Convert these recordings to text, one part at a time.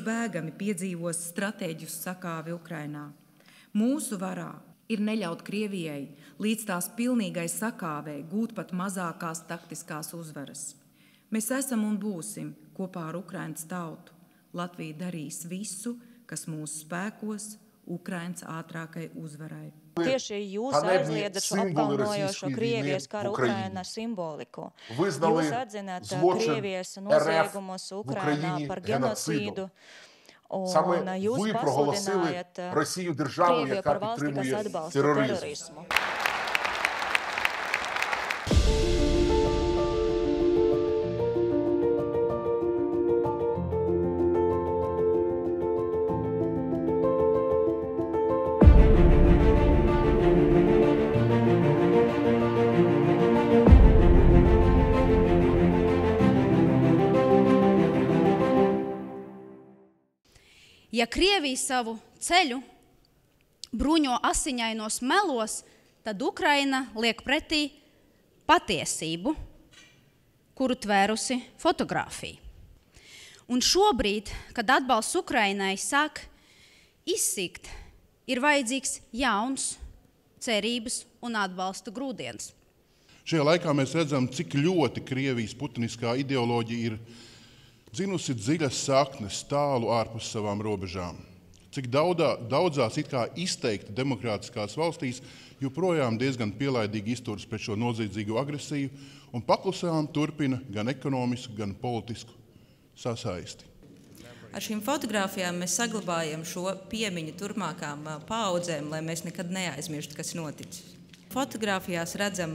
neizbēgami piedzīvos stratēģiju sakāvi Ukrainā. Mūsu varā ir neļaut Krievijai līdz tās pilnīgai sakāvei gūt pat mazākās taktiskās uzvaras. Mēs esam un būsim kopā ar Ukrainas tautu. Latvija darīs visu, kas mūsu spēkos, Ukrainas ātrākai uzvarai. Tieši jūs aizliedat šo apkaunojošo Krievijas kara Ukrainā simboliku. Jūs atzināt Krievijas noziegumus Ukrainā par genocīdu. Un jūs pasludinājat Krieviju par valsti, kas atbalsta terorismu. Ja Krievija savu ceļu bruņo asiņainos melos, tad Ukraina liek pretī patiesību, kuru tvērusi fotografija. Un šobrīd, kad atbalsts Ukrainai sāk izsikt, ir vajadzīgs jauns cerības un atbalsta grūdienis. Šajā laikā mēs redzam, cik ļoti Krievijas putiniskā ideoloģija ir dzinusi dziļas saknes tālu ārpus savām robežām. Cik daudzās it kā izteikti demokrātiskās valstīs joprojām diezgan pielaidīgi izturas pret šo noziedzīgo agresiju un paklusām turpina gan ekonomisku, gan politisku sasaisti. Ar šīm fotogrāfijām mēs saglabājam šo piemiņu turpmākām paaudzēm, lai mēs nekad neaizmirstu, kas noticis. Fotogrāfijās redzam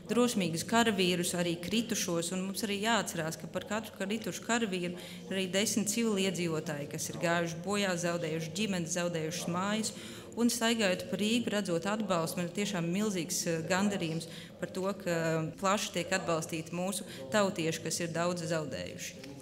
drosmīgus karavīrus, arī kritušos, un mums arī jāatcerās, ka par katru kritušu karavīru ir arī 10 civiliedzīvotāji, kas ir gājuši bojā, zaudējuši ģimenes, zaudējušas mājas, un staigājot pa Rīgu, redzot atbalstu, man ir tiešām milzīgs gandarījums par to, ka plaši tiek atbalstīti mūsu tautieši, kas ir daudz zaudējuši.